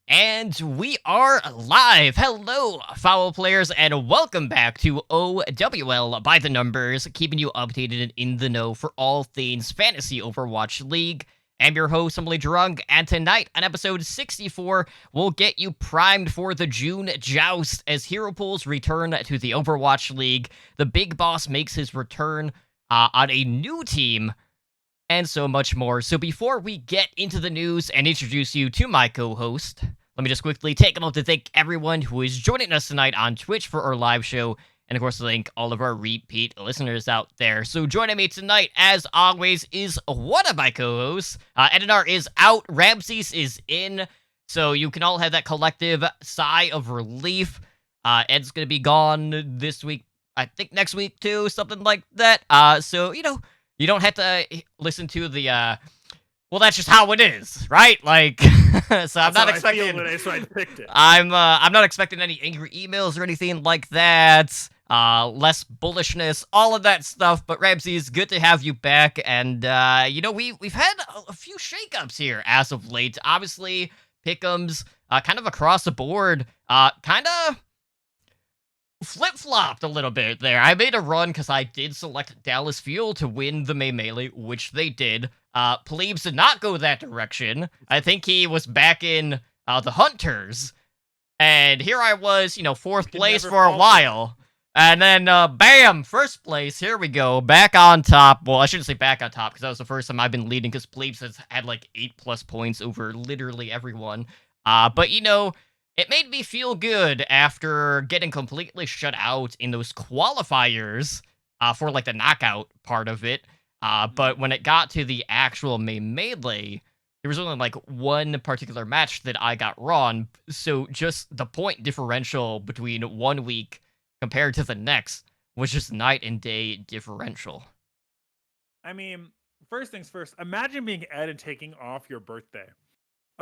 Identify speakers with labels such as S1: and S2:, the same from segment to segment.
S1: And we are live. Hello, foul players, and welcome back to OWL by the Numbers, keeping you updated and in the know for all things Fantasy Overwatch League. I'm your host, Emily Drunk, and tonight on episode 64, we'll get you primed for the June Joust as Hero Pools return to the Overwatch League. The big boss makes his return on a new team, and so much more. So before we get into the news and introduce you to my co-host, let me just quickly take a moment to thank everyone who is joining us tonight on Twitch for our live show, and of course thank all of our repeat listeners out there. So joining me tonight, as always, is one of my co-hosts. Edinar is out, Ramses is in, so you can all have that collective sigh of relief. Ed's gonna be gone this week, I think next week too, something like that. So, you don't have to listen to the well, that's just how it is, right? Like so I'm not expecting
S2: I picked it.
S1: I'm not expecting any angry emails or anything like that. Less bullishness, all of that stuff. But Ramses, good to have you back. And we've had a few shakeups here as of late. Obviously, pick'ems kind of across the board, kind of flip-flopped a little bit there. I made a run because I did select Dallas Fuel to win the May Melee, which they did. Plebes did not go that direction. I think he was back in the Hunters. And here I was, fourth place for a while. And then, bam, first place. Here we go. Back on top. Well, I shouldn't say back on top because that was the first time I've been leading because Plebes has had like 8+ points over literally everyone. But, it made me feel good after getting completely shut out in those qualifiers for like the knockout part of it. But when it got to the actual Melee, there was only like one particular match that I got wrong. So just the point differential between 1 week compared to the next was just night and day differential.
S2: I mean, first things first, imagine being Ed and taking off your birthday.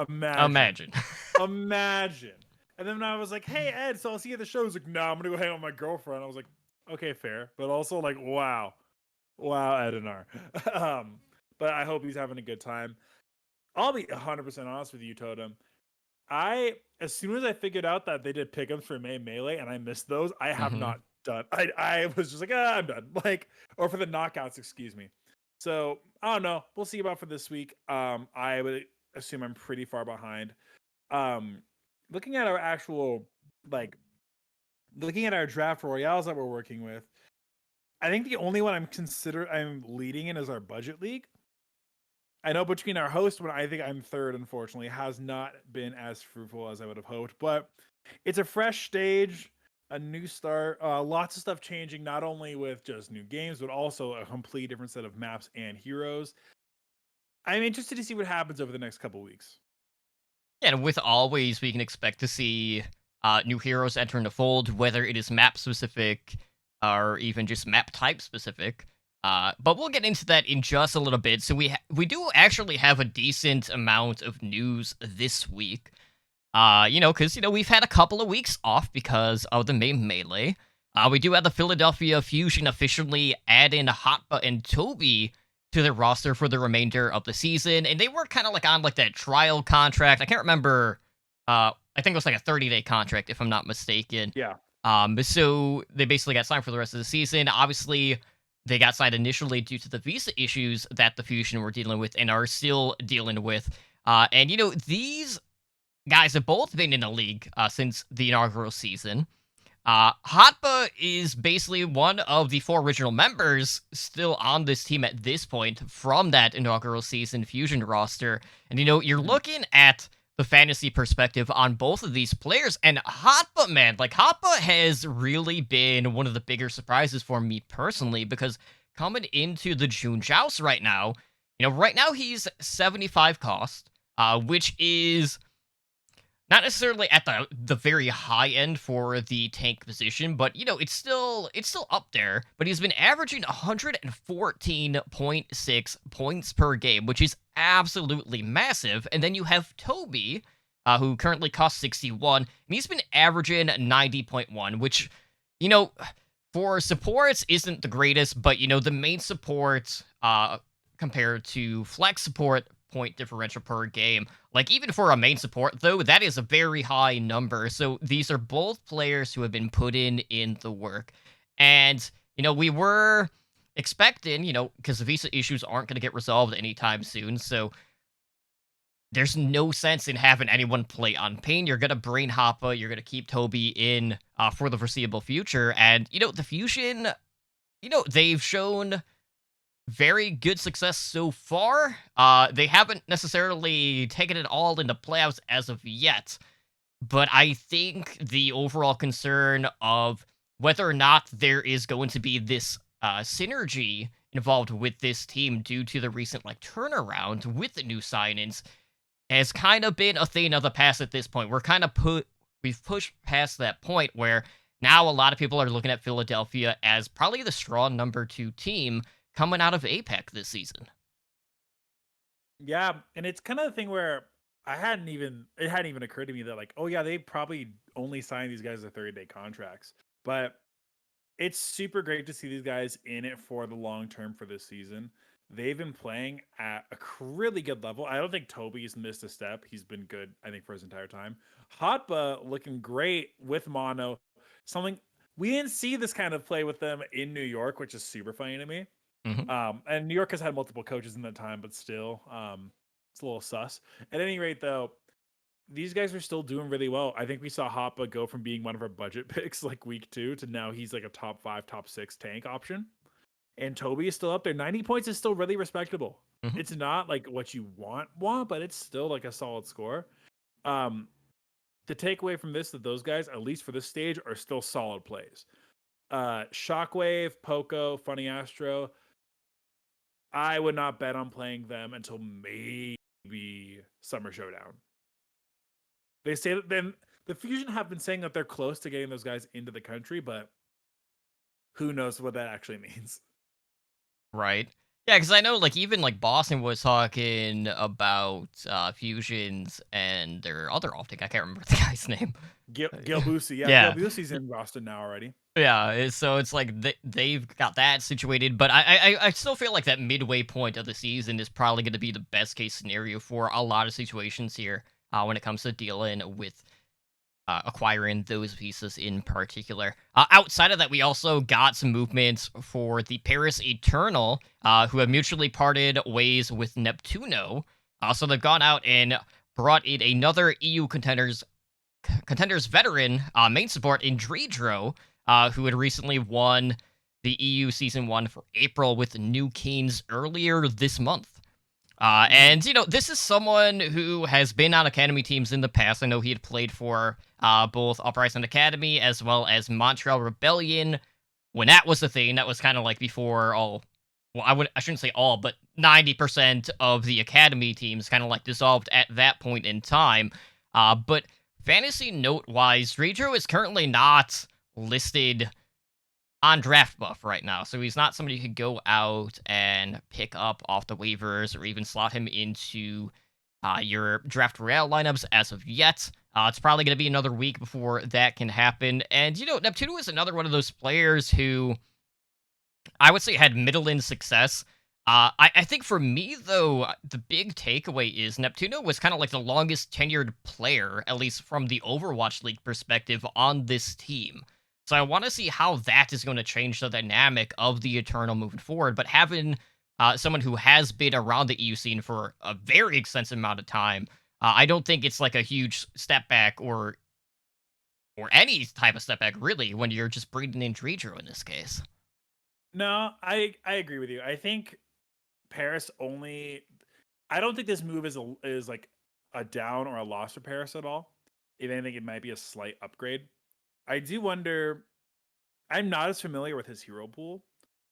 S1: Imagine.
S2: Imagine. And then I was like, hey, Ed, so I'll see you at the show. He's like, no, I'm going to go hang out with my girlfriend. I was like, okay, fair. But also like, wow, Edinar. But I hope he's having a good time. I'll be 100% honest with you, Totem. As soon as I figured out that they did pick'ems for May Melee and I missed those, I have not done. I was just like, I'm done. Or for the knockouts, excuse me. So I don't know. We'll see about for this week. I would assume I'm pretty far behind. Looking at our actual, looking at our draft royales that we're working with, I think the only one I'm leading in is our budget league. I know between our host, when I think I'm third, unfortunately, has not been as fruitful as I would have hoped. But it's a fresh stage, a new start, lots of stuff changing, not only with just new games, but also a complete different set of maps and heroes. I'm interested to see what happens over the next couple weeks.
S1: Yeah, and with always, we can expect to see new heroes enter the fold, whether it is map specific or even just map type specific. But we'll get into that in just a little bit. So we do actually have a decent amount of news this week. Because we've had a couple of weeks off because of the May Melee. We do have the Philadelphia Fusion officially add in Hotba and Toby to their roster for the remainder of the season, and they were kind of like on like that trial contract. I can't remember. I think it was like a 30-day contract, if I'm not mistaken.
S2: Yeah.
S1: So they basically got signed for the rest of the season. Obviously, they got signed initially due to the visa issues that the Fusion were dealing with and are still dealing with. And these guys have both been in the league since the inaugural season. Hotba is basically one of the 4 original members still on this team at this point from that inaugural season Fusion roster. And, you're looking at the fantasy perspective on both of these players. And Hotba, man, Hotba has really been one of the bigger surprises for me personally, because coming into the June Joust right now, he's 75 cost, which is not necessarily at the very high end for the tank position, but it's still up there. But he's been averaging 114.6 points per game, which is absolutely massive. And then you have Toby, who currently costs 61, and he's been averaging 90.1, which for supports isn't the greatest, but the main support compared to flex support point differential per game. Like, even for a main support, though, that is a very high number. So these are both players who have been put in the work. And, we were expecting, because the visa issues aren't going to get resolved anytime soon. So there's no sense in having anyone play on Pain. You're going to brain Hoppa. You're going to keep Toby in for the foreseeable future. And, the Fusion, they've shown very good success so far. They haven't necessarily taken it all into playoffs as of yet. But I think the overall concern of whether or not there is going to be this synergy involved with this team due to the recent turnaround with the new signings has kind of been a thing of the past at this point. We've pushed past that point where now a lot of people are looking at Philadelphia as probably the strong number 2 team coming out of APAC this season.
S2: Yeah, and it's kind of the thing where it hadn't even occurred to me that oh yeah, they probably only signed these guys to 30-day contracts. But it's super great to see these guys in it for the long term for this season. They've been playing at a really good level. I don't think Toby's missed a step. He's been good, I think, for his entire time. Hotba looking great with Mono. Something we didn't see this kind of play with them in New York, which is super funny to me. And New York has had multiple coaches in that time, but still, it's a little sus. At any rate, though, these guys are still doing really well. I think we saw Hoppa go from being one of our budget picks week 2 to now he's a top 5, top 6 tank option. And Toby is still up there. 90 points is still really respectable. It's not what you want, but it's still a solid score. The takeaway from this that those guys, at least for this stage, are still solid plays. Shockwave, Poco, Funny Astro, I would not bet on playing them until maybe Summer Showdown. They say that then the Fusion have been saying that they're close to getting those guys into the country, but who knows what that actually means.
S1: Right. Yeah, because I know, even Boston was talking about Fusions and their other off-take. I can't remember the guy's name.
S2: Gil Boosie. Yeah. Gil Boosie's in Boston now already.
S1: Yeah, so it's they've got that situated, but I still feel like that midway point of the season is probably going to be the best case scenario for a lot of situations here when it comes to dealing with acquiring those pieces in particular. Outside of that, we also got some movements for the Paris Eternal, who have mutually parted ways with Neptuno. So they've gone out and brought in another EU contenders veteran main support in Dredro, who had recently won the EU Season 1 for April with New Kings earlier this month. And, this is someone who has been on Academy teams in the past. I know he had played for both Uprising Academy as well as Montreal Rebellion when that was the thing. That was kind of before all, well, I shouldn't say all, but 90% of the Academy teams kind of dissolved at that point in time. But fantasy note-wise, Dredro is currently not listed on draft buff right now, so he's not somebody who could go out and pick up off the waivers or even slot him into your draft royale lineups as of yet. It's probably going to be another week before that can happen. And, Neptuno is another one of those players who I would say had middling success. I think for me, though, the big takeaway is Neptuno was kind of the longest tenured player, at least from the Overwatch League perspective, on this team. So I want to see how that is going to change the dynamic of the Eternal moving forward. But having someone who has been around the EU scene for a very extensive amount of time, I don't think it's a huge step back or any type of step back, really, when you're just breeding in Dredro in this case.
S2: No, I agree with you. I think Paris I don't think this move is a down or a loss for Paris at all. If anything, it might be a slight upgrade. I do wonder. I'm not as familiar with his hero pool,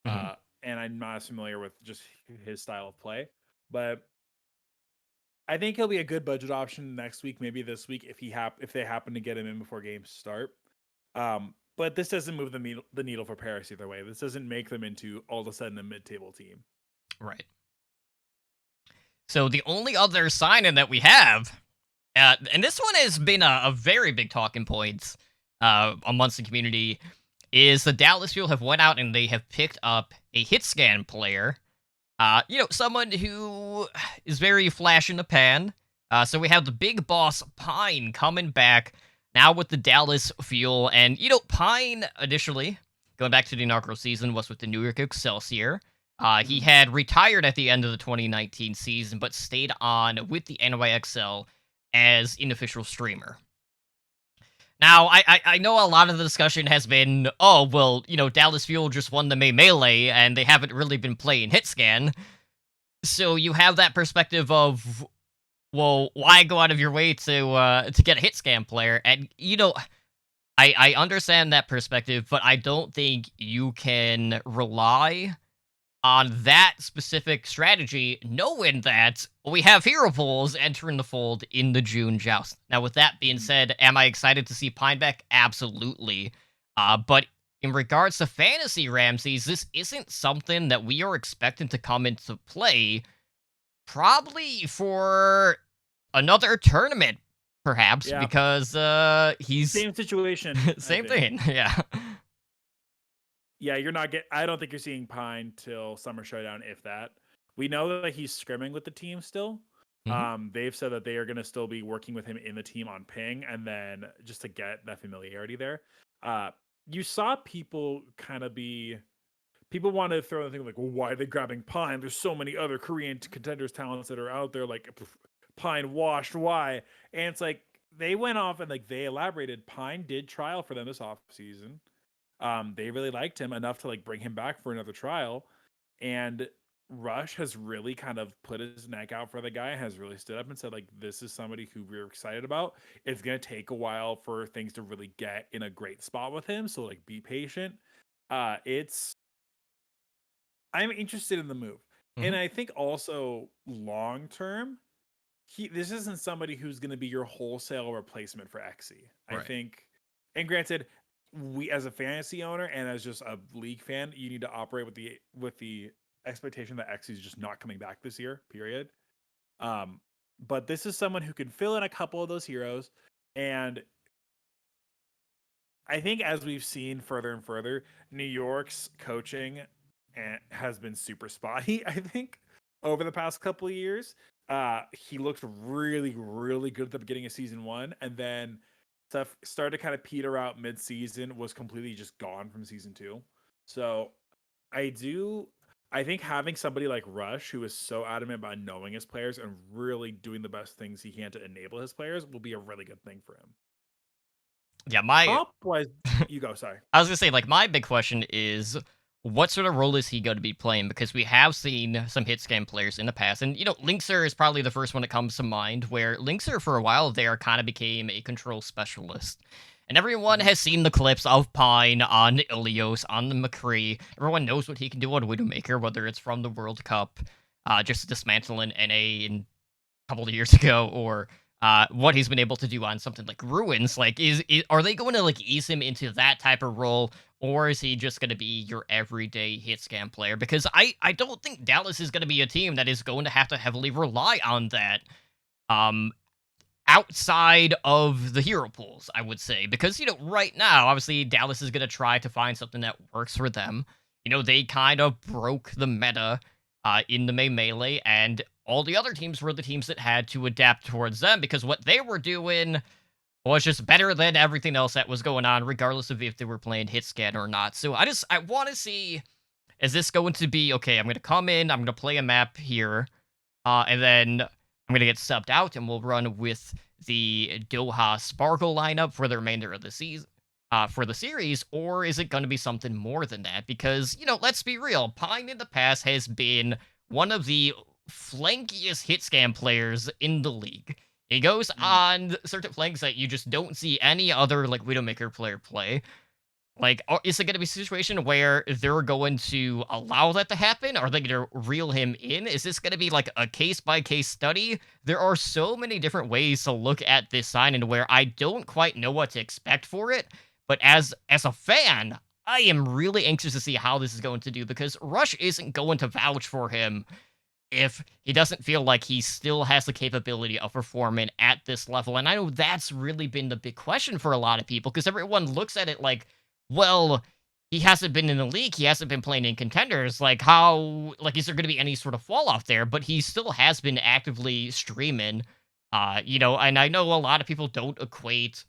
S2: and I'm not as familiar with just his style of play. But I think he'll be a good budget option next week, maybe this week if they happen to get him in before games start. But this doesn't move the needle for Paris either way. This doesn't make them into all of a sudden a mid-table team.
S1: Right. So the only other sign-in that we have, and this one has been a very big talking point amongst the community, is the Dallas people have went out and they have picked up a hit scan player Someone who is very flash in the pan. So we have the big boss Pine coming back now with the Dallas Fuel, and Pine initially going back to the inaugural season was with the New York Excelsior. He had retired at the end of the 2019 season, but stayed on with the NYXL as an official streamer. Now, I know a lot of the discussion has been, oh, well, Dallas Fuel just won the May Melee, and they haven't really been playing Hitscan. So you have that perspective of, well, why go out of your way to get a Hitscan player? And, I understand that perspective, but I don't think you can rely on that specific strategy, knowing that we have hero pools entering the fold in the June Joust. Now, with that being said, am I excited to see Pineback? Absolutely. But in regards to Fantasy Ramses, this isn't something that we are expecting to come into play probably for another tournament, perhaps, because he's...
S2: Same situation.
S1: Same thing, yeah.
S2: Yeah, I don't think you're seeing Pine till Summer Showdown, if that. We know that he's scrimming with the team still. They've said that they are going to still be working with him in the team on ping, and then just to get that familiarity there. You saw people people want to throw the thing like, well, why are they grabbing Pine? There's so many other Korean contenders talents that are out there, like Pine washed, why? And it's like, they went off and they elaborated. Pine did trial for them this off season. They really liked him enough to bring him back for another trial, and Rush has really kind of put his neck out for the guy, has really stood up and said this is somebody who we're excited about. It's going to take a while for things to really get in a great spot with him, so be patient. I'm interested in the move. And I think also long term, this isn't somebody who's going to be your wholesale replacement for Xe. Right. I think, and granted, we as a fantasy owner and as just a league fan, you need to operate with the expectation that Xe is just not coming back this year, period. But this is someone who can fill in a couple of those heroes, and I think as we've seen further and further, New York's coaching has been super spotty, I think, over the past couple of years. He looked really, really good at the beginning of season 1, and then stuff started to kind of peter out mid-season, was completely just gone from season 2. So I think having somebody like Rush, who is so adamant about knowing his players and really doing the best things he can to enable his players, will be a really good thing for him.
S1: Yeah,
S2: Top-wise, you go, sorry.
S1: I was going to say, my big question is, what sort of role is he going to be playing? Because we have seen some Hitscan players in the past, and Linkzr is probably the first one that comes to mind, where Linkzr for a while there kind of became a control specialist. And everyone has seen the clips of Pine on Ilios, on the McCree. Everyone knows what he can do on Widowmaker, whether it's from the World Cup, just dismantling NA a couple of years ago, or what he's been able to do on something like Ruins. Are they going to ease him into that type of role? Or is he just going to be your everyday Hitscan player? Because I don't think Dallas is going to be a team that is going to have to heavily rely on that outside of the hero pools, I would say. Because, right now, obviously, Dallas is going to try to find something that works for them. They kind of broke the meta in the May Melee, and all the other teams were the teams that had to adapt towards them, because what they were doing was just better than everything else that was going on, regardless of if they were playing Hitscan or not. So I want to see, is this going to be, okay, I'm going to come in, I'm going to play a map here, and then I'm going to get subbed out, and we'll run with the Doha Sparkle lineup for the remainder of the season, for the series, or is it going to be something more than that? Because, let's be real, Pine in the past has been one of the flankiest Hitscan players in the league. He goes on certain flanks that you just don't see any other, Widowmaker player play. Is it going to be a situation where they're going to allow that to happen? Are they going to reel him in? Is this going to be, a case-by-case study? There are so many different ways to look at this sign-in where I don't quite know what to expect for it. But as a fan, I am really anxious to see how this is going to do, because Rush isn't going to vouch for him if he doesn't feel like he still has the capability of performing at this level. And I know that's really been the big question for a lot of people, because everyone looks at it like, well, he hasn't been in the league. He hasn't been playing in contenders. Like, how, like, is there going to be any sort of fall off there? But he still has been actively streaming. And I know a lot of people don't equate,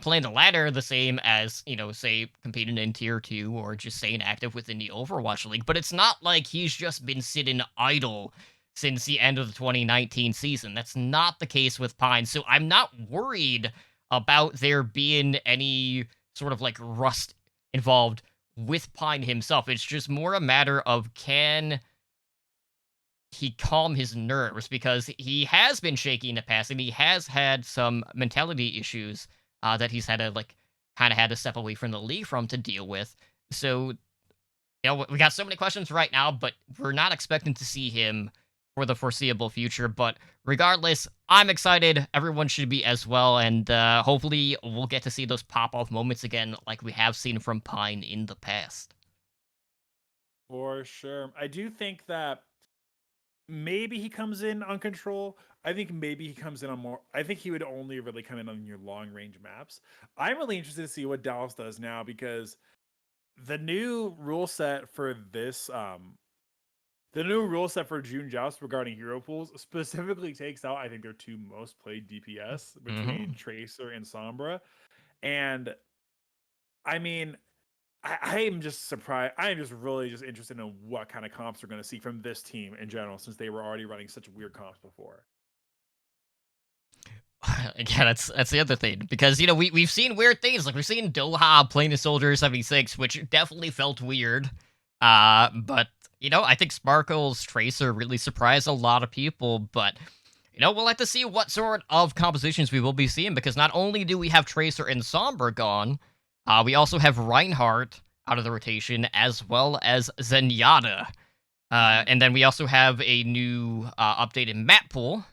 S1: playing the ladder the same as, say, competing in tier 2 or just staying active within the Overwatch League. But it's not like he's just been sitting idle since the end of the 2019 season. That's not the case with Pine. So I'm not worried about there being any sort of like rust involved with Pine himself. It's just more a matter of, can he calm his nerves, because he has been shaky in the past and he has had some mentality issues that he's had to like kind of had to step away from the league from to deal with. So, we got so many questions right now, but we're not expecting to see him for the foreseeable future. But regardless, I'm excited. Everyone should be as well, and hopefully we'll get to see those pop-off moments again like we have seen from Pine in the past.
S2: For sure. I do think that maybe he comes in on control. I think maybe he comes in on more. I think he would only really come in on your long range maps. I'm really interested to see what Dallas does now, because the new rule set for this, the new rule set for June Joust regarding hero pools specifically takes out, I think, their two most played DPS between Tracer and Sombra. And I mean, I am just surprised. I am just really just interested in what kind of comps we're going to see from this team in general, since they were already running such weird comps before.
S1: Yeah, that's the other thing, because we've seen weird things, like we've seen Doha playing a Soldier 76, which definitely felt weird. But I think Sparkle's Tracer really surprised a lot of people. But we'll have to see what sort of compositions we will be seeing, because not only do we have Tracer and Sombra gone, we also have Reinhardt out of the rotation, as well as Zenyatta. And then we also have a new updated map pool.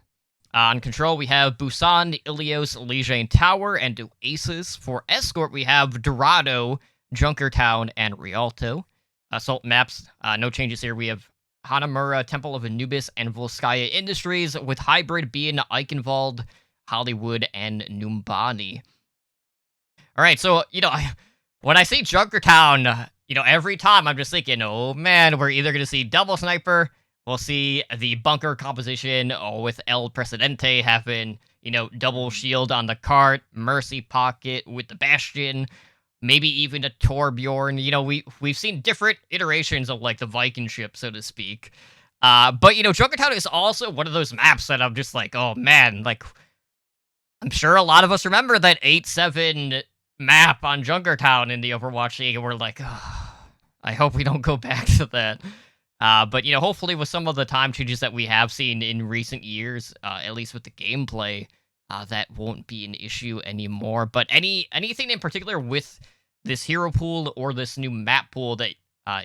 S1: On Control, we have Busan, Ilios, Lijiang Tower, and Oasis. For Escort, we have Dorado, Junkertown, and Rialto. Assault maps, no changes here. We have Hanamura, Temple of Anubis, and Volskaya Industries, with Hybrid being Eichenwald, Hollywood, and Numbani. All right, so, when I see Junkertown, every time I'm just thinking, oh man, we're either going to see double sniper, we'll see the bunker composition with El Presidente having, double shield on the cart, Mercy Pocket with the Bastion, maybe even a Torbjorn. We've seen different iterations of, like, the Viking ship, so to speak. But, Junkertown is also one of those maps that I'm just like, oh man, like, I'm sure a lot of us remember that 8-7 map on Junkertown in the Overwatch League, and we're like, oh, I hope we don't go back to that. But, hopefully with some of the time changes that we have seen in recent years, at least with the gameplay, that won't be an issue anymore. But anything in particular with this hero pool or this new map pool that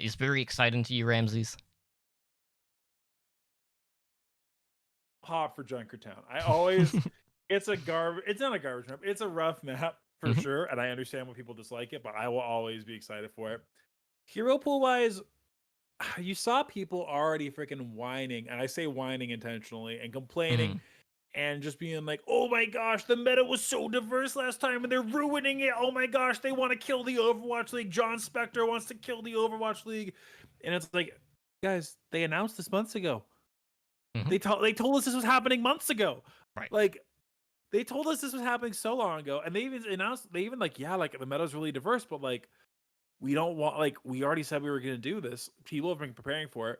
S1: is very exciting to you, Ramses?
S2: Hot for Junkertown. I always, it's not a garbage map. It's a rough map for sure. And I understand when people dislike it, but I will always be excited for it. Hero pool wise, you saw people already freaking whining, and I say whining intentionally, and complaining and just being like, oh my gosh, the meta was so diverse last time and they're ruining it. Oh my gosh, they want to kill the Overwatch League. Jon Spector wants to kill the Overwatch League. And it's like, guys, they announced this months ago. They told us this was happening months ago.
S1: Right.
S2: Like, they told us this was happening so long ago, and they even like, yeah, like the meta's really diverse, but like, we don't want, like, we already said we were going to do this. People have been preparing for it.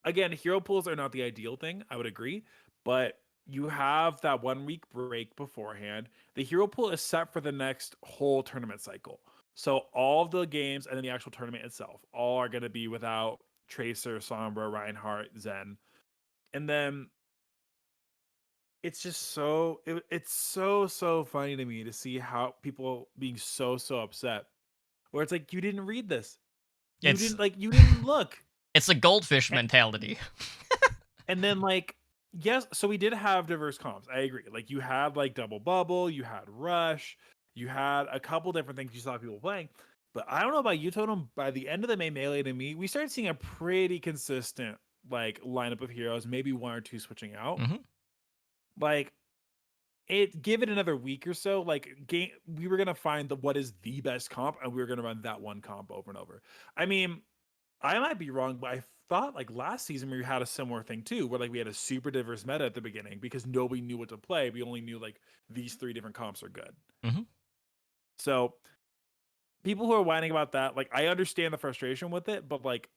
S2: Again, hero pools are not the ideal thing. I would agree, but you have that 1 week break beforehand. The hero pool is set for the next whole tournament cycle. So all of the games and then the actual tournament itself all are going to be without Tracer, Sombra, Reinhardt, Zen. And then it's just it's so funny to me to see how people being so upset, where it's like, you didn't read this. You didn't look.
S1: It's a goldfish mentality.
S2: And then, like, yes, so we did have diverse comps. I agree. Like, you had like Double Bubble, you had Rush, you had a couple different things you saw people playing. But I don't know about you, Totem. By the end of the May Melee, to me, we started seeing a pretty consistent like lineup of heroes, maybe one or two switching out. Like, give it another week or so, like we were gonna find what is the best comp, and we were gonna run that one comp over and over. I mean, I might be wrong, but I thought like last season we had a similar thing too, where like we had a super diverse meta at the beginning because nobody knew what to play. We only knew like these three different comps are good.
S1: Mm-hmm.
S2: So people who are whining about that, like I understand the frustration with it, but like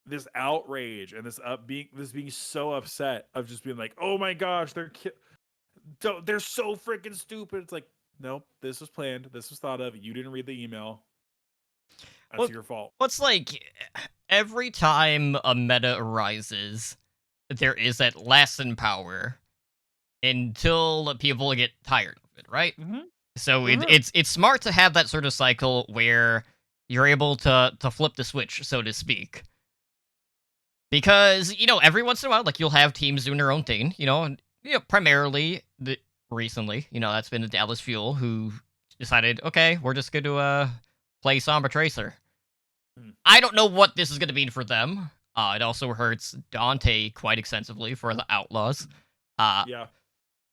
S2: this outrage and this being so upset of just being like, oh my gosh, they're so freaking stupid. It's like, nope, this was planned. This was thought of. You didn't read the email. That's
S1: Well,
S2: your fault.
S1: what's like every time a meta arises, there is that lasting power until people get tired of it, right?
S2: Mm-hmm.
S1: So
S2: Mm-hmm.
S1: it's smart to have that sort of cycle where you're able to flip the switch, so to speak. Because, every once in a while, like, you'll have teams doing their own thing, and, primarily, recently, that's been the Dallas Fuel, who decided, okay, we're just going to play Sombra Tracer. I don't know what this is going to mean for them. It also hurts Dante quite extensively for the Outlaws.
S2: Yeah.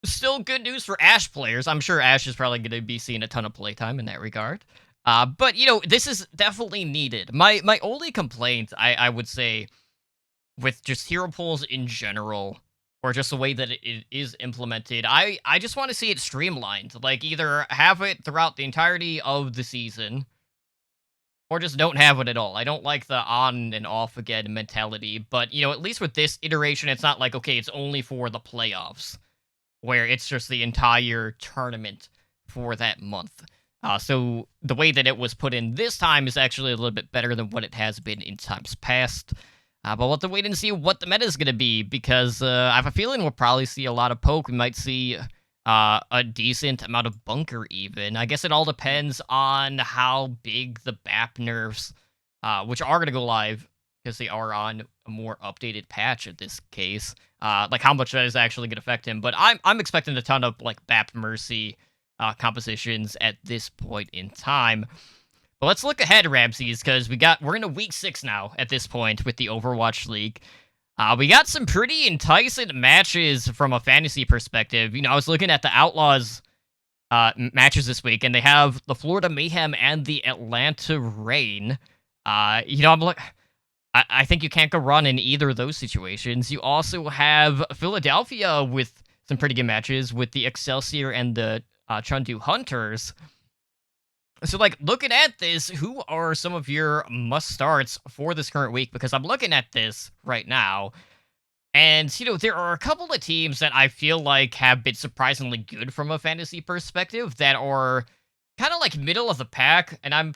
S1: Still good news for Ashe players. I'm sure Ashe is probably going to be seeing a ton of playtime in that regard. But, this is definitely needed. My only complaint, I would say, with just hero pools in general, or just the way that it is implemented, I just want to see it streamlined. Like, either have it throughout the entirety of the season, or just don't have it at all. I don't like the on and off again mentality, but, at least with this iteration, it's not like, okay, it's only for the playoffs, where it's just the entire tournament for that month. So the way that it was put in this time is actually a little bit better than what it has been in times past. But we'll have to wait and see what the meta is going to be, because I have a feeling we'll probably see a lot of poke. We might see a decent amount of bunker even. I guess it all depends on how big the BAP nerfs, which are going to go live, because they are on a more updated patch in this case, like how much that is actually going to affect him. But I'm expecting a ton of like BAP Mercy compositions at this point in time. But let's look ahead, Ramses, because we're in a week 6 now at this point with the Overwatch League. We got some pretty enticing matches from a fantasy perspective. I was looking at the Outlaws matches this week, and they have the Florida Mayhem and the Atlanta Reign. I'm like, I think you can't go wrong in either of those situations. You also have Philadelphia with some pretty good matches with the Excelsior and the Chengdu Hunters. So, like, looking at this, who are some of your must-starts for this current week? Because I'm looking at this right now, and, there are a couple of teams that I feel like have been surprisingly good from a fantasy perspective that are kind of, like, middle of the pack, and I'm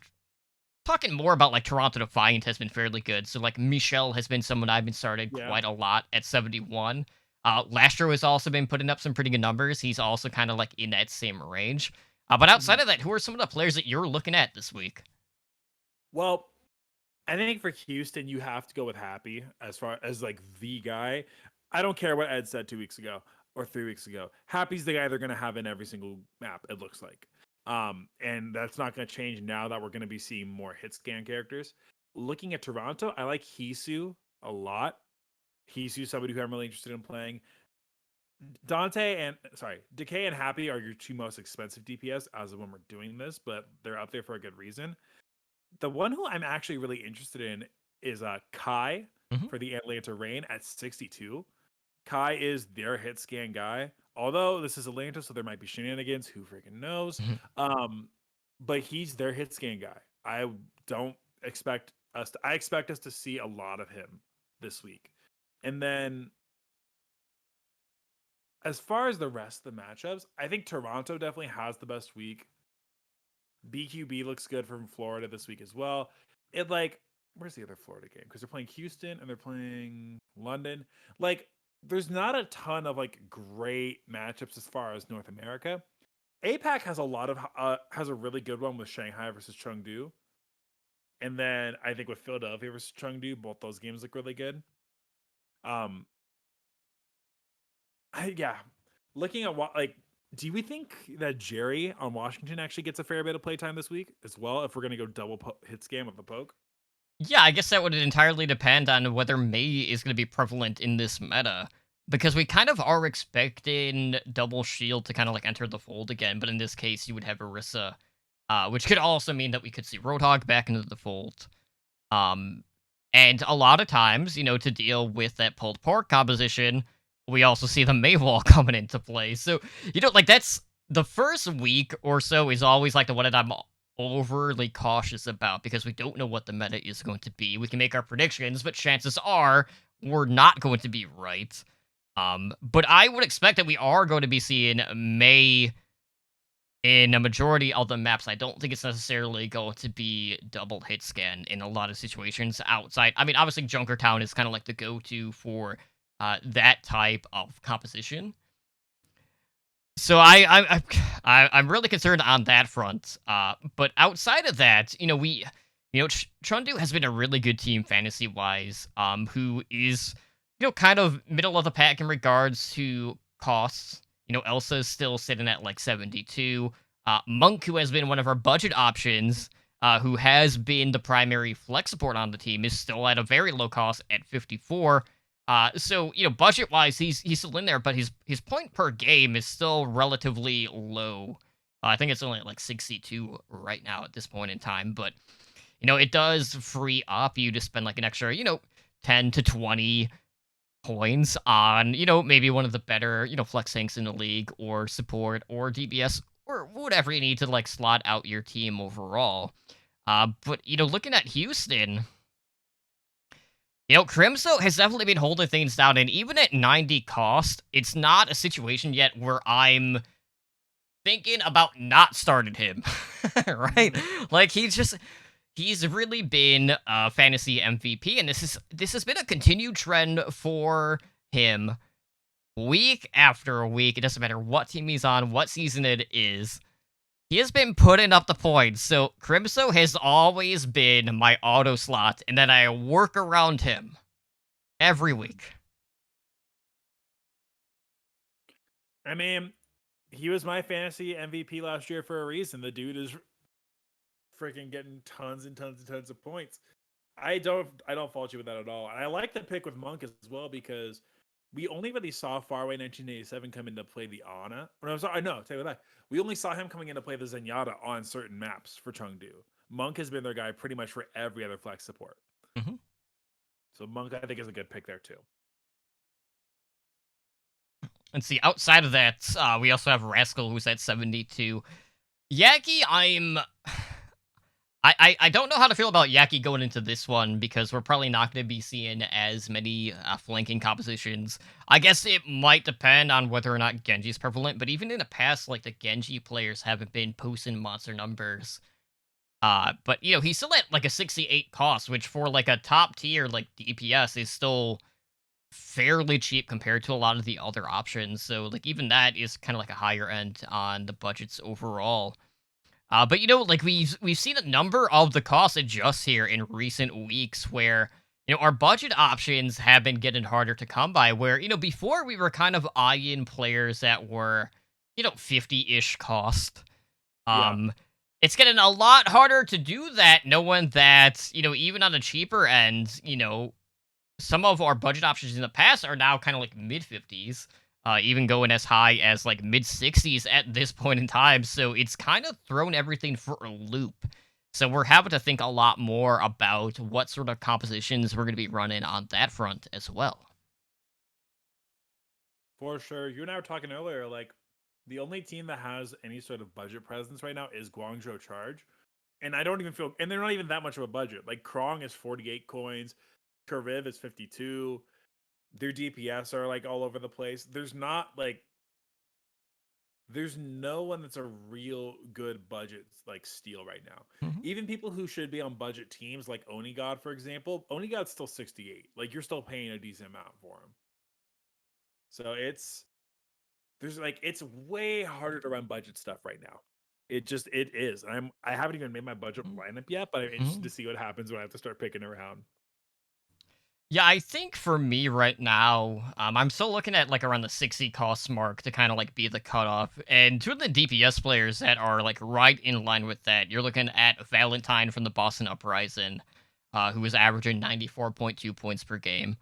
S1: talking more about, like, Toronto Defiant has been fairly good. So, like, Michelle has been someone I've been started quite a lot at 71. Lastro has also been putting up some pretty good numbers. He's also kind of, like, in that same range. But outside of that, who are some of the players that you're looking at this week?
S2: Well, I think for Houston, you have to go with Happy as far as like the guy. I don't care what Ed said 2 weeks ago or 3 weeks ago. Happy's the guy they're going to have in every single map, it looks like. And that's not going to change now that we're going to be seeing more hit scan characters. Looking at Toronto, I like Hisu a lot. Hisu's somebody who I'm really interested in playing. Decay and Happy are your two most expensive DPS as of when we're doing this, but they're up there for a good reason. The one who I'm actually really interested in is Kai for the Atlanta Reign at 62. Kai is their hit scan guy. Although this is Atlanta, so there might be shenanigans. Who freaking knows? But he's their hit scan guy. I expect us to see a lot of him this week. And then as far as the rest of the matchups, I think Toronto definitely has the best week. BQB looks good from Florida this week as well. Where's the other Florida game? Because they're playing Houston and they're playing London. Like, there's not a ton of like great matchups as far as North America. APAC has has a really good one with Shanghai versus Chengdu. And then I think with Philadelphia versus Chengdu, both those games look really good. Looking at what do we think that Jerry on Washington actually gets a fair bit of playtime this week as well? If we're gonna go double hit scam with the poke,
S1: Yeah, I guess that would entirely depend on whether Mei is going to be prevalent in this meta. because we kind of are expecting Double Shield to kind of like enter the fold again, but in this case, you would have Orisa, which could also mean that we could see Roadhog back into the fold. Um, and a lot of times, to deal with that pulled pork composition, we also see the Maywall coming into play. So, like that's the first week or so is always like the one that I'm overly cautious about because we don't know what the meta is going to be. We can make our predictions, but chances are we're not going to be right. But I would expect that we are going to be seeing Mei in a majority of the maps. I don't think it's necessarily going to be double hit scan in a lot of situations outside. I mean, obviously, Junkertown is kind of like the go-to for that type of composition. So I'm really concerned on that front. But outside of that, Chengdu has been a really good team fantasy wise. Who is kind of middle of the pack in regards to costs. Elsa is still sitting at like 72. Monk, who has been one of our budget options, who has been the primary flex support on the team, is still at a very low cost at 54. So budget wise, he's still in there, but his point per game is still relatively low. I think it's only at like 62 right now at this point in time, but it does free up you to spend like an extra 10 to 20 coins on maybe one of the better flex tanks in the league, or support, or DBS, or whatever you need to like slot out your team overall. But looking at Houston, Crimso has definitely been holding things down, and even at 90 cost, it's not a situation yet where I'm thinking about not starting him, right? Like, he's really been a fantasy MVP, and this has been a continued trend for him week after week. It doesn't matter what team he's on, what season it is. He has been putting up the points, so Crimso has always been my auto slot, and then I work around him every week.
S2: I mean, he was my fantasy MVP last year for a reason. The dude is freaking getting tons and tons and tons of points. I don't fault you with that at all. And I like the pick with Monk as well because we only really saw Faraway 1987 come into play the Ana. Or I'm sorry, no, tell you that. We only saw him coming into play the Zenyatta on certain maps for Chengdu. Monk has been their guy pretty much for every other flex support.
S1: Mm-hmm.
S2: So Monk, I think, is a good pick there too.
S1: And see, outside of that, we also have Rascal, who's at 72. Yaki, I don't know how to feel about Yaki going into this one because we're probably not going to be seeing as many flanking compositions. I guess it might depend on whether or not Genji's prevalent, but even in the past, like, the Genji players haven't been posting monster numbers. But, he's still at, like, a 68 cost, which for, like, a top tier, like, DPS is still fairly cheap compared to a lot of the other options. So, like, even that is kind of like a higher end on the budgets overall. But like we've seen a number of the costs adjust here in recent weeks where, our budget options have been getting harder to come by, where, before we were kind of eyeing players that were, 50-ish cost. It's getting a lot harder to do that, knowing that, even on the cheaper end, some of our budget options in the past are now kind of like mid-50s. Even going as high as like mid-60s at this point in time. So it's kind of thrown everything for a loop. So we're having to think a lot more about what sort of compositions we're going to be running on that front as well.
S2: For sure. You and I were talking earlier, like, the only team that has any sort of budget presence right now is Guangzhou Charge. And I don't even feel, and they're not even that much of a budget. Like, Krong is 48 coins, Kariv is 52. Their DPS are like all over the place. There's no one that's a real good budget like steal right now.
S1: Mm-hmm.
S2: Even people who should be on budget teams like Onigod, for example, Onigod's still 68. Like, you're still paying a decent amount for him. So it's way harder to run budget stuff right now. It is. I haven't even made my budget lineup yet, but I'm interested to see what happens when I have to start picking around.
S1: Yeah, I think for me right now, I'm still looking at like around the 60 cost mark to kind of like be the cutoff. And two of the DPS players that are like right in line with that, you're looking at Valentine from the Boston Uprising, who is averaging 94.2 points per game.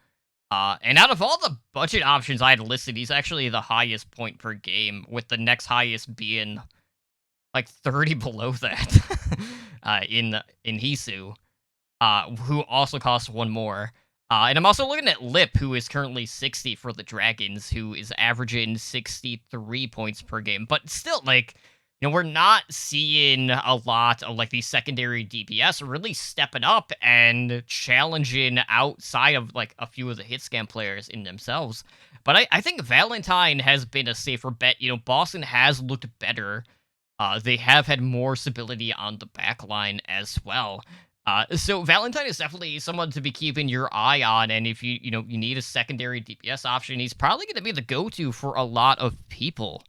S1: And out of all the budget options I had listed, he's actually the highest point per game, with the next highest being like 30 below that in Hisu, who also costs one more. And I'm also looking at Lip, who is currently 60 for the Dragons, who is averaging 63 points per game. But still, like, we're not seeing a lot of like these secondary DPS really stepping up and challenging outside of like a few of the hit scan players in themselves. But I think Valentine has been a safer bet. Boston has looked better. They have had more stability on the back line as well. So Valentine is definitely someone to be keeping your eye on, and if you need a secondary DPS option, he's probably going to be the go-to for a lot of people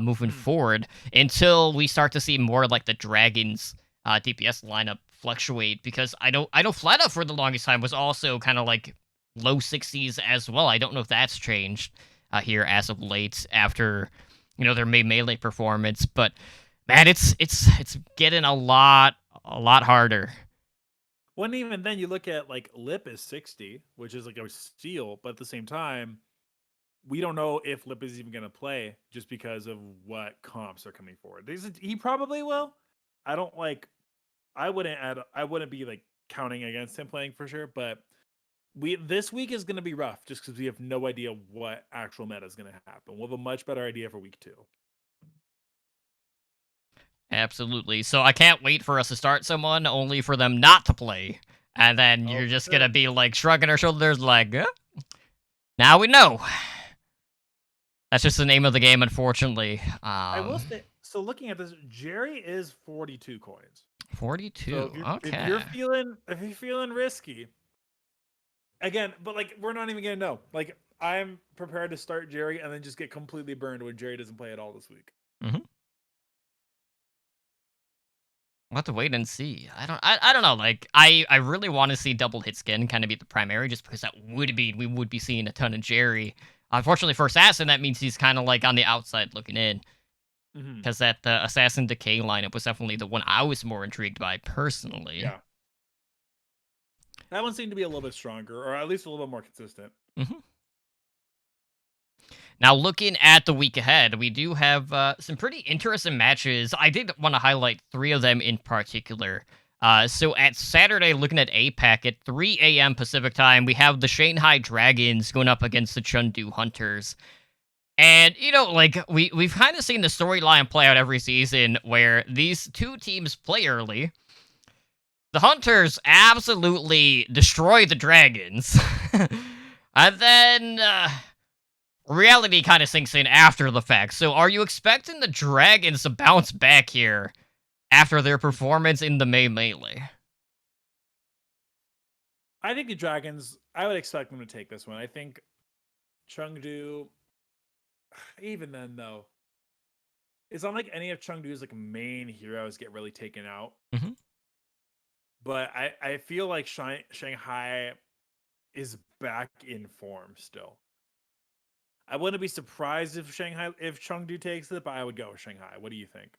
S1: moving forward until we start to see more like the Dragons DPS lineup fluctuate. Because I know Fleta for the longest time was also kind of like low 60s as well. I don't know if that's changed here as of late after their melee performance, but man, it's getting a lot harder.
S2: When even then, you look at like Lip is 60, which is like a steal, but at the same time, we don't know if Lip is even going to play just because of what comps are coming forward. He probably will. I don't like. I wouldn't be like counting against him playing for sure, but this week is going to be rough just because we have no idea what actual meta is going to happen. We'll have a much better idea for week 2.
S1: Absolutely. So I can't wait for us to start someone only for them not to play. And then you're just going to be like shrugging our shoulders like, now we know. That's just the name of the game, unfortunately.
S2: I will say, so looking at this, Jerry is 42 coins.
S1: 42.
S2: So
S1: okay.
S2: If you're feeling risky, again, but like we're not even going to know. Like I'm prepared to start Jerry and then just get completely burned when Jerry doesn't play at all this week.
S1: Mm-hmm. We'll have to wait and see. I don't know. Like, I really want to see double hit skin kind of be the primary, just because we would be seeing a ton of Jerry. Unfortunately for Assassin, that means he's kind of like on the outside looking in. Because that Assassin Decay lineup was definitely the one I was more intrigued by personally.
S2: Yeah. That one seemed to be a little bit stronger, or at least a little bit more consistent.
S1: Mm-hmm. Now, looking at the week ahead, we do have some pretty interesting matches. I did want to highlight 3 of them in particular. So at Saturday, looking at APAC at 3 a.m. Pacific time, we have the Shanghai Dragons going up against the Chengdu Hunters. And, like, we've kind of seen the storyline play out every season where these two teams play early. The Hunters absolutely destroy the Dragons. And then reality kind of sinks in after the fact. So are you expecting the Dragons to bounce back here after their performance in the May Melee?
S2: I think the Dragons, I would expect them to take this one. I think Chengdu, even then though, it's not like any of Chengdu's like main heroes get really taken out.
S1: Mm-hmm.
S2: But I feel like Shanghai is back in form still. I wouldn't be surprised if Chengdu takes it, but I would go with Shanghai. What do you think?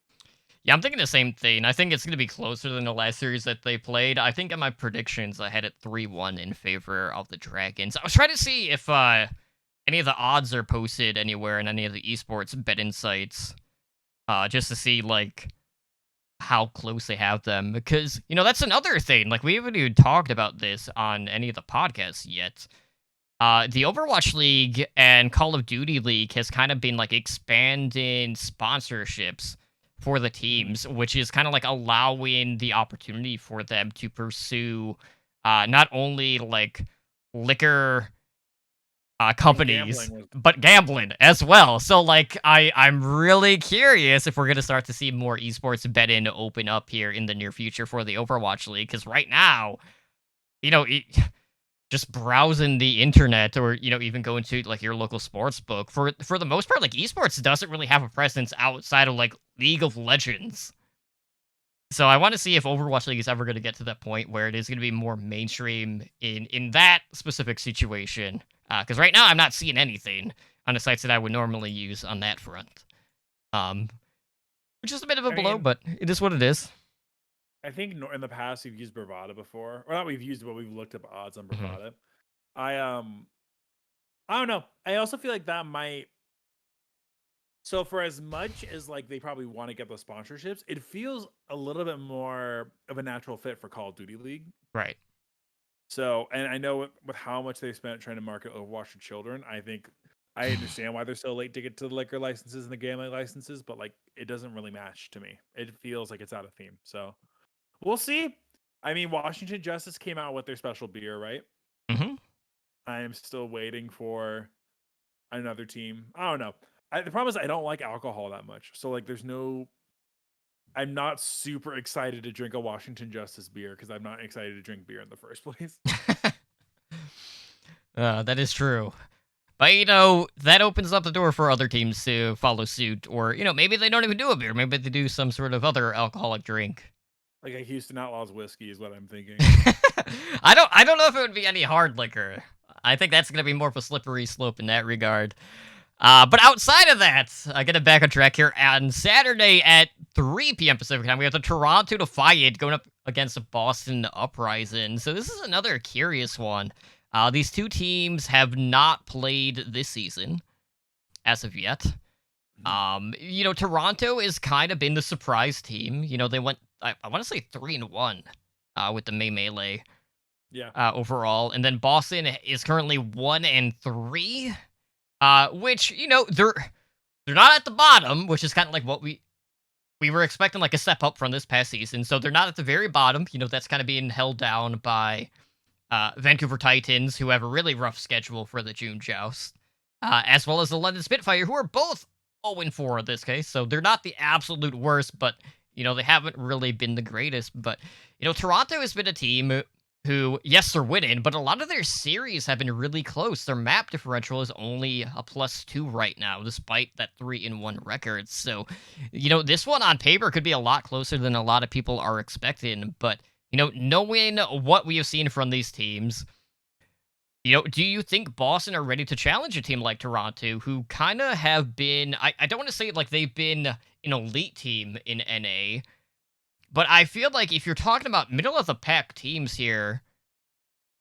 S1: Yeah, I'm thinking the same thing. I think it's going to be closer than the last series that they played. I think in my predictions, I had it 3-1 in favor of the Dragons. I was trying to see if any of the odds are posted anywhere in any of the esports betting sites, just to see, like, how close they have them. Because, that's another thing. Like, we haven't even talked about this on any of the podcasts yet. The Overwatch League and Call of Duty League has kind of been, like, expanding sponsorships for the teams, which is kind of like allowing the opportunity for them to pursue not only like liquor companies, but gambling as well. So like I'm really curious if we're gonna start to see more esports betting open up here in the near future for the Overwatch League, because right now, just browsing the internet or even going to like your local sports book, for the most part, like esports doesn't really have a presence outside of like League of Legends. So I want to see if Overwatch League is ever going to get to that point where it is going to be more mainstream in that specific situation, because right now I'm not seeing anything on the sites that I would normally use on that front, which is a bit of a blow, but it is what it is.
S2: I think in the past we've used Bravada before, or not we've used it, but we've looked up odds on Bravada. I don't know. I also feel like that might. So for as much as like they probably want to get those sponsorships, it feels a little bit more of a natural fit for Call of Duty League.
S1: Right.
S2: So, and I know with how much they spent trying to market Overwatch to children, I think I understand why they're so late to get to the liquor licenses and the gambling licenses, but like it doesn't really match to me. It feels like it's out of theme. So we'll see. I mean, Washington Justice came out with their special beer, right?
S1: Hmm.
S2: I am still waiting for another team. I don't know. The problem is I don't like alcohol that much. So like there's no I'm not super excited to drink a Washington Justice beer because I'm not excited to drink beer in the first place.
S1: That is true. But, you know, that opens up the door for other teams to follow suit. Or, you know, maybe they don't even do a beer. Maybe they do some sort of other alcoholic drink.
S2: Like a Houston Outlaws whiskey is what I'm thinking.
S1: I don't know if it would be any hard liquor. I think that's going to be more of a slippery slope in that regard. But outside of that, I get back on track here. On Saturday at 3 p.m. Pacific time, we have the Toronto Defiant going up against the Boston Uprising. So this is another curious one. These two teams have not played this season as of yet. You know, Toronto has kind of been the surprise team. You know, they went, I want to say 3-1 with the May Melee
S2: Yeah.
S1: overall. And then Boston is currently 1-3. Which, you know, they're not at the bottom, which is kind of like what we were expecting, like a step up from this past season. So they're not at the very bottom. You know, that's kind of being held down by Vancouver Titans, who have a really rough schedule for the June Joust, as well as the London Spitfire, who are both 0-4 in this case. So they're not the absolute worst, but you know they haven't really been the greatest. But you know, Toronto has been a team who, yes, they're winning, but a lot of their series have been really close. Their map differential is only a +2 right now, despite that 3-1 record. So, you know, this one on paper could be a lot closer than a lot of people are expecting. But, you know, knowing what we have seen from these teams, you know, do you think Boston are ready to challenge a team like Toronto, who kind of have been, I don't want to say like they've been an elite team in NA, but I feel like if you're talking about middle of the pack teams here,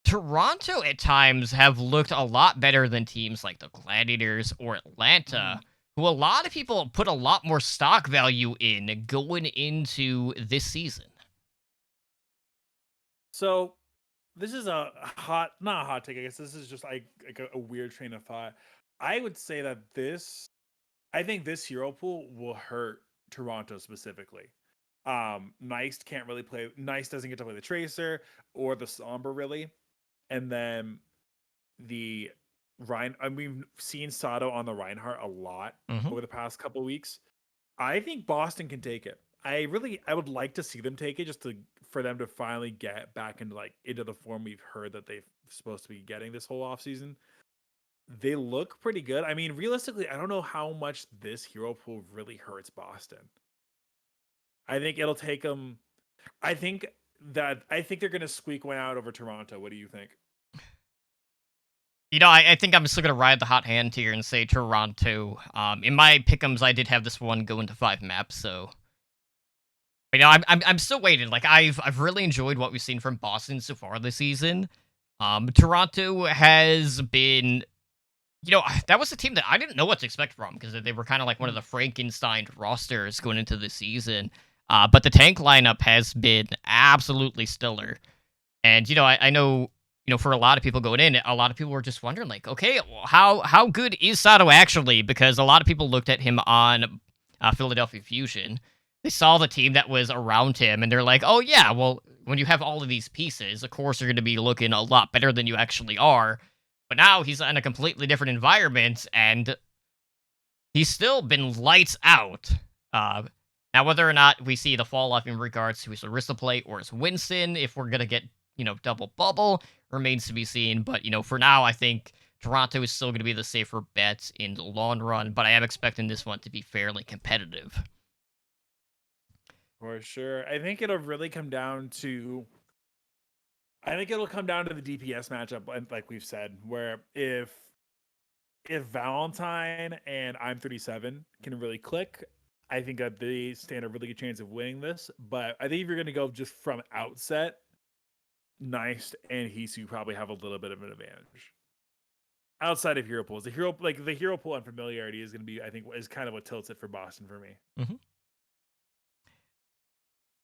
S1: Toronto at times have looked a lot better than teams like the Gladiators or Atlanta,
S2: Mhm.
S1: who a lot of people put a lot more stock value in going into this season.
S2: So this is a hot, not a hot take. I guess this is just like a weird train of thought. I would say that I think this hero pool will hurt Toronto specifically. Nice can't really play. Nice doesn't get to play the Tracer or the Somber really, and then the Ryan. I mean, we've seen Sato on the Reinhardt a lot
S1: Hmm.
S2: over the past couple weeks. I think Boston can take it. I would like to see them take it just to for them to finally get back into like into the form we've heard that they're supposed to be getting this whole offseason. They look pretty good. I mean, realistically, I don't know how much this hero pool really hurts Boston. I think it'll take them. I think they're gonna squeak one out over Toronto. What do you think?
S1: You know, I think I'm still gonna ride the hot hand here and say Toronto. In my pick'ems, I did have this one go into 5 maps, so you know, I'm still waiting. Like I've really enjoyed what we've seen from Boston so far this season. Toronto has been, you know, that was a team that I didn't know what to expect from because they were kind of like one of
S2: Mm.
S1: the Frankenstein rosters going into the season. But the tank lineup has been absolutely stellar. And, you know, I know, you know, for a lot of people going in, a lot of people were just wondering, like, okay, well, how good is Sato actually? Because a lot of people looked at him on Philadelphia Fusion. They saw the team that was around him, and they're like, oh, yeah, well, when you have all of these pieces, of course, you're going to be looking a lot better than you actually are. But now he's in a completely different environment, and he's still been lights out. Uh, Now, whether or not we see the fall off in regards to his Arista play or his Winston, if we're gonna get, you know, double bubble, remains to be seen. But you know, for now, I think Toronto is still gonna be the safer bet in the long run. But I am expecting this one to be fairly competitive.
S2: For sure. I think it'll really come down to I think it'll come down to the DPS matchup, like we've said, where if Valentine and I'm 37 can really click, I think that they stand a really good chance of winning this. But I think if you're going to go just from outset, Nice and Hisu probably have a little bit of an advantage. outside of hero pools. The hero pool unfamiliarity is going to be, I think, is kind of what tilts it for Boston for me.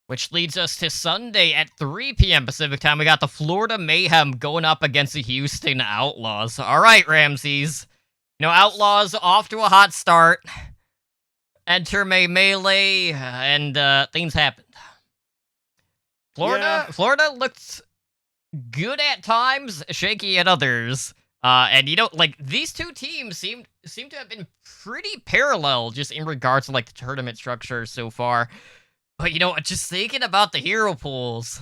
S1: Which leads us to Sunday at 3 p.m. Pacific time. We got the Florida Mayhem going up against the Houston Outlaws. All right, Ramses. Outlaws off to a hot start. Enter Melee, and things happened. Florida looked good at times, shaky at others. And these two teams seem to have been pretty parallel just in regards to the tournament structure so far. But just thinking about the hero pools,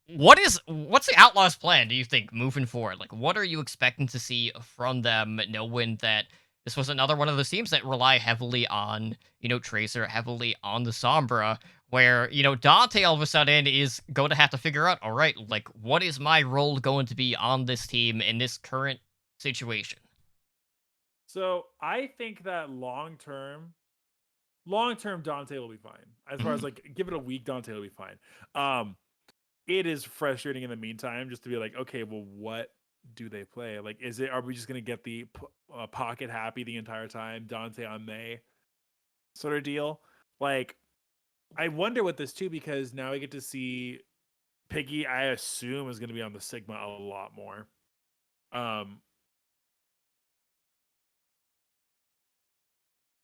S1: what's the Outlaws' plan? Do you think moving forward? What are you expecting to see from them, knowing that this was another one of those teams that rely heavily on Tracer, heavily on the Sombra, where Dante all of a sudden is going to have to figure out, all right, what is my role going to be on this team in this current situation?
S2: So I think that long term Dante will be fine. As far as give it a week, Dante will be fine. It is frustrating in the meantime just to be like, okay, well, what do they play? Are we just gonna get the pocket happy the entire time, Dante on May sort of deal? I wonder with this too, because now we get to see Piggy, I assume, is gonna be on the Sigma a lot more.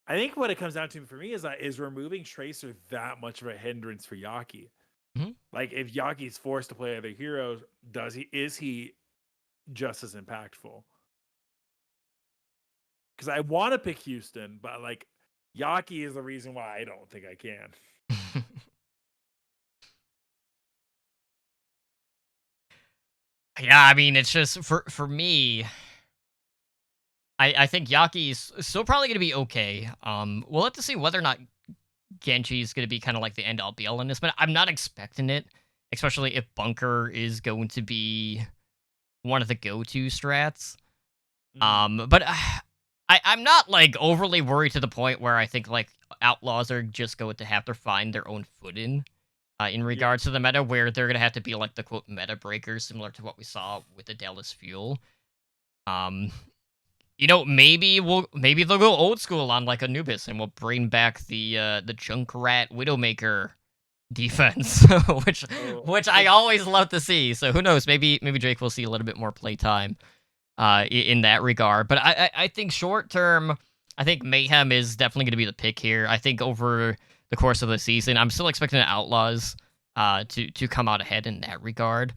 S2: I think what it comes down to for me is removing Tracer that much of a hindrance for Yaki. If Yaki's forced to play other heroes, is he just as impactful? Because I want to pick Houston, but Yaki is the reason why I don't think I can.
S1: Yeah, I mean, it's just for me. I think Yaki's still probably going to be okay. We'll have to see whether or not Genji is going to be kind of the end-all be-all in this, but I'm not expecting it, especially if Bunker is going to be one of the go-to strats. But I'm not overly worried to the point where I think Outlaws are just going to have to find their own footing in regards to the meta, where they're going to have to be the quote meta breakers, similar to what we saw with the Dallas Fuel. Maybe they'll go old school on Anubis, and we'll bring back the Junkrat Widowmaker defense, which I always love to see. So who knows? Maybe Drake will see a little bit more playtime in that regard. But I think short term, I think Mayhem is definitely going to be the pick here. I think over the course of the season, I'm still expecting the Outlaws to come out ahead in that regard.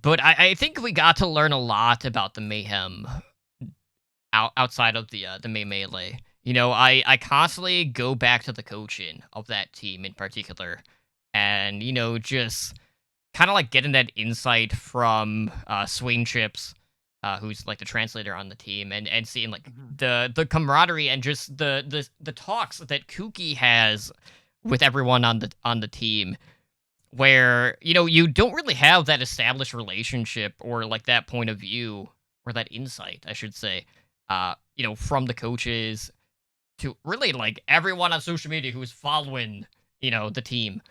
S1: But I think we got to learn a lot about the Mayhem outside of the Melee. I constantly go back to the coaching of that team in particular, and just kind of getting that insight from Swain Chips, who's the translator on the team, and seeing the camaraderie and just the talks that Kuki has with everyone on the team, where you don't really have that established relationship or that point of view, or that insight, I should say, from the coaches to really everyone on social media who's following the team,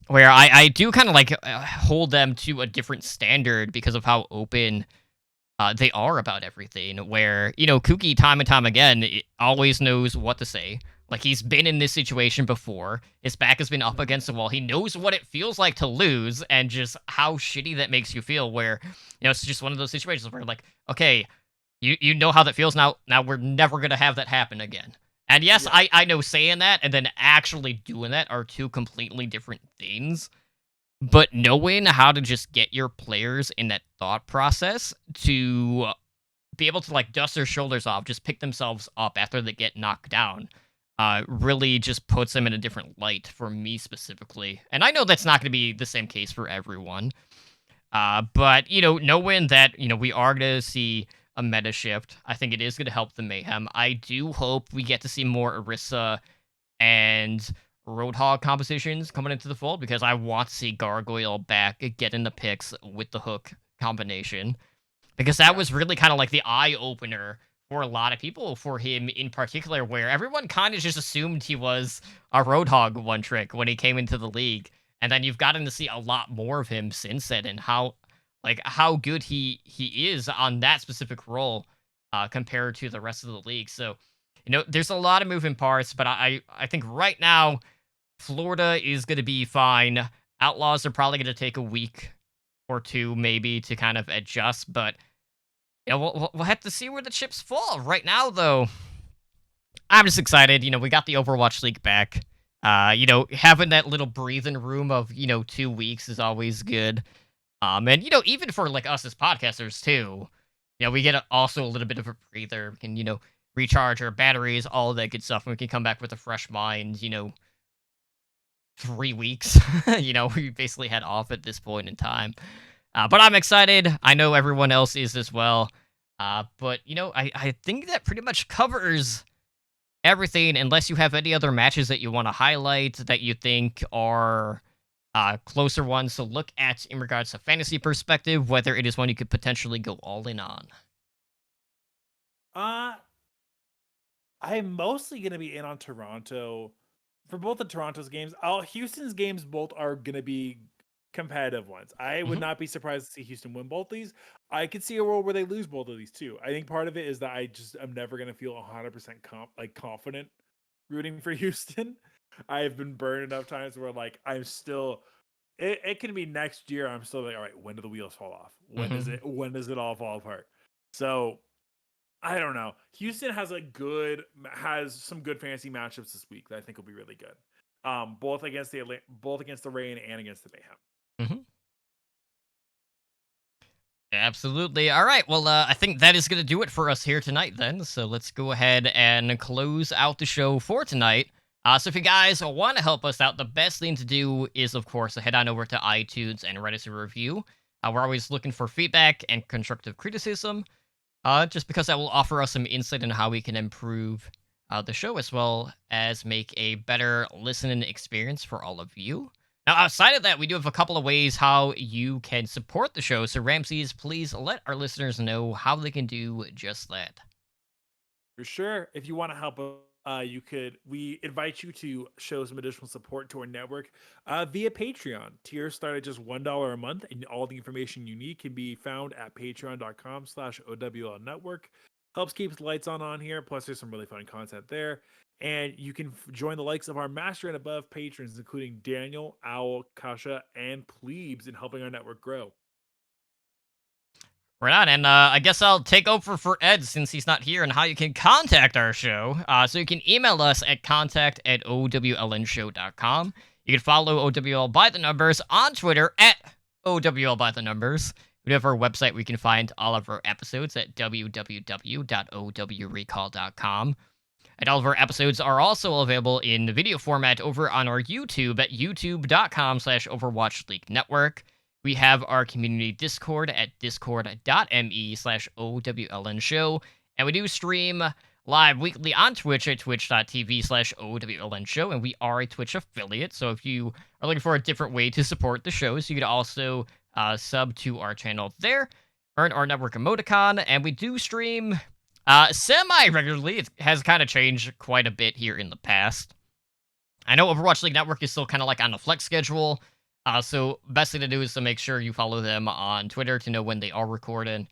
S1: where I do kind of hold them to a different standard because of how open they are about everything, where Kuki time and time again always knows what to say. He's been in this situation before. His back has been up against the wall. He knows what it feels like to lose, and just how shitty that makes you feel, where it's just one of those situations where okay, You know how that feels now. Now we're never gonna have that happen again. And yes, yeah. I know saying that and then actually doing that are two completely different things. But knowing how to just get your players in that thought process to be able to dust their shoulders off, just pick themselves up after they get knocked down, really just puts them in a different light for me specifically. And I know that's not going to be the same case for everyone. But knowing that we are going to see a meta shift, I think it is going to help the Mayhem. I do hope we get to see more Orisa and Roadhog compositions coming into the fold, because I want to see Gargoyle back getting the picks with the hook combination, because that was really kind of the eye-opener for a lot of people, for him in particular, where everyone kind of just assumed he was a Roadhog one-trick when he came into the league, and then you've gotten to see a lot more of him since then, and how like how good he is on that specific role compared to the rest of the league. So, there's a lot of moving parts, but I think right now Florida is going to be fine. Outlaws are probably going to take a week or two maybe to kind of adjust, but we'll have to see where the chips fall. Right now, though, I'm just excited. We got the Overwatch League back. Having that little breathing room of 2 weeks is always good. And even for like us as podcasters too, we get also a little bit of a breather. We can recharge our batteries, all of that good stuff, and we can come back with a fresh mind. 3 weeks. We basically had off at this point in time. But I'm excited. I know everyone else is as well. But I think that pretty much covers everything, unless you have any other matches that you want to highlight that you think are closer ones to look at in regards to fantasy perspective, whether it is one you could potentially go all in on.
S2: I'm mostly going to be in on Toronto for both of Toronto's games. Houston's games both are going to be competitive ones. I would not be surprised to see Houston win both these. I could see a world where they lose both of these too. I think part of it is that I'm never going to feel 100% confident rooting for Houston. I've been burned enough times where like I'm still. It can be next year. I'm still like, all right, when do the wheels fall off? When does it all fall apart? So I don't know. Houston has some good fantasy matchups this week that I think will be really good. Both against the Reign and against the Mayhem.
S1: Absolutely. All right. Well, I think that is going to do it for us here tonight then. So let's go ahead and close out the show for tonight. So if you guys want to help us out, the best thing to do is, of course, to head on over to iTunes and write us a review. We're always looking for feedback and constructive criticism, just because that will offer us some insight on how we can improve the show, as well as make a better listening experience for all of you. Now, outside of that, we do have a couple of ways how you can support the show. So, Ramses, please let our listeners know how they can do just that.
S2: For sure. If you want to help, we invite you to show some additional support to our network via Patreon. Tiers start at just $1 a month, and all the information you need can be found at patreon.com/OWL network. Helps keep the lights on here. Plus, there's some really fun content there. And you can join the likes of our master and above patrons, including Daniel, Owl, Kasha, and Plebes, in helping our network grow.
S1: Right on, and I guess I'll take over for Ed since he's not here, and how you can contact our show. So you can email us at contact@owlnshow.com. You can follow OWL by the numbers on Twitter at OWL by the numbers. We have our website where you can find all of our episodes at www.owrecall.com. And all of our episodes are also available in video format over on our YouTube at youtube.com/Overwatch League Network. We have our community Discord at discord.me/OWLN show. And we do stream live weekly on Twitch at twitch.tv/OWLN show. And we are a Twitch affiliate. So if you are looking for a different way to support the show, so you could also sub to our channel there, earn our network emoticon, and we do stream semi-regularly. It has kind of changed quite a bit here in the past. I know Overwatch League Network is still kind of like on a flex schedule, so best thing to do is to make sure you follow them on Twitter to know when they are recording.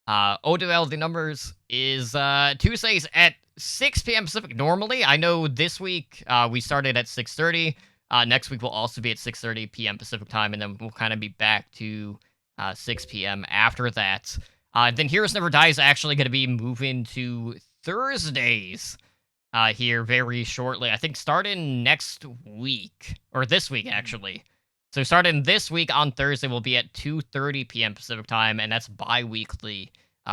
S1: OWL the numbers is Tuesdays at 6 p.m. Pacific normally. I know this week we started at 6:30. Next week will also be at 6:30 p.m. Pacific time, and then we'll kind of be back to 6 p.m. after that. Then Heroes Never Die is actually going to be moving to Thursdays here very shortly. I think starting next week, or this week actually. So starting this week on Thursday, we'll be at 2:30 p.m. Pacific time, and that's bi-weekly,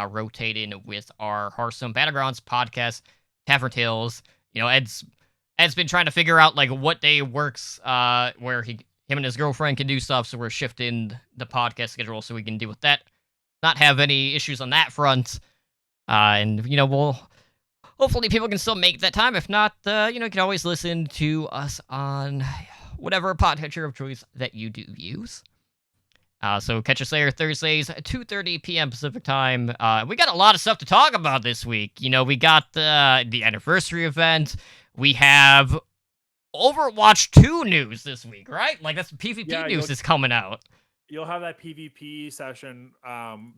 S1: rotating with our Hearthstone Battlegrounds podcast, Tavern Tales. Ed's been trying to figure out like what day works, where him and his girlfriend can do stuff, so we're shifting the podcast schedule so we can deal with that. Not have any issues on that front, and we'll hopefully people can still make that time. If not, you can always listen to us on whatever podcatcher of choice that you do use. So catch us there Thursdays at 2:30 p.m. Pacific time. We got a lot of stuff to talk about this week. We got the anniversary event. We have Overwatch 2 news this week, right? Like that's PvP news is coming out.
S2: you'll have that PvP session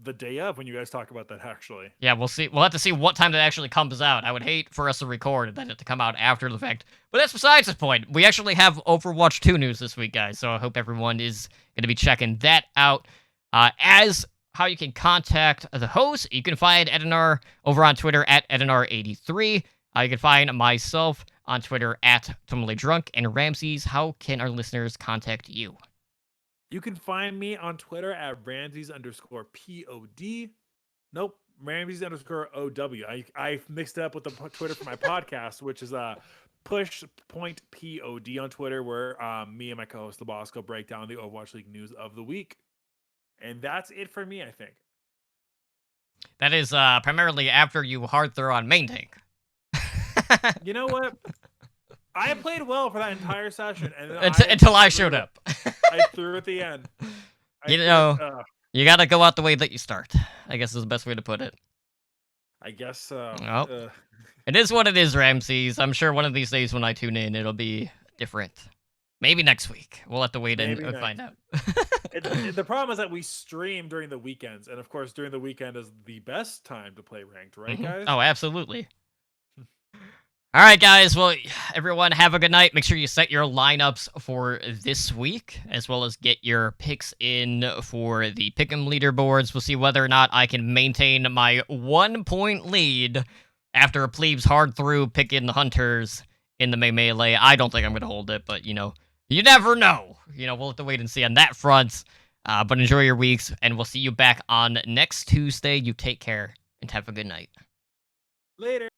S2: the day of when you guys talk about that. Actually,
S1: Yeah, we'll see. We'll have to see what time that actually comes out. I would hate for us to record and then it to come out after the fact. But that's besides the point. We actually have Overwatch 2 news this week, guys. So I hope everyone is going to be checking that out. As how you can contact the host, you can find Edinar over on Twitter at Edinar83. You can find myself on Twitter at TotallyDrunk. And Ramses, how can our listeners contact you?
S2: you can find me on Twitter at Ramses_POD. Nope, Ramses_OW. I mixed it up with the Twitter for my podcast, which is push.pod on Twitter, where me and my co-host the Bosco break down the Overwatch League news of the week. And that's it for me, I think.
S1: That is primarily after you hard throw on main tank.
S2: You know what? I played well for that entire session, and then
S1: Until I showed up.
S2: I threw at the end.
S1: You gotta go out the way that you start, I guess is the best way to put it.
S2: I guess so.
S1: Oh. It is what it is, Ramses. I'm sure one of these days when I tune in, it'll be different. Maybe next week. We'll have to wait and find out.
S2: The problem is that we stream during the weekends, and of course, during the weekend is the best time to play ranked, right, guys?
S1: Oh, absolutely. All right, guys. Well, everyone, have a good night. Make sure you set your lineups for this week, as well as get your picks in for the Pick'em leaderboards. We'll see whether or not I can maintain my 1-point lead after a plebes hard through picking the Hunters in the melee. I don't think I'm going to hold it, but, you never know. We'll have to wait and see on that front. But enjoy your weeks, and we'll see you back on next Tuesday. You take care, and have a good night.
S2: Later.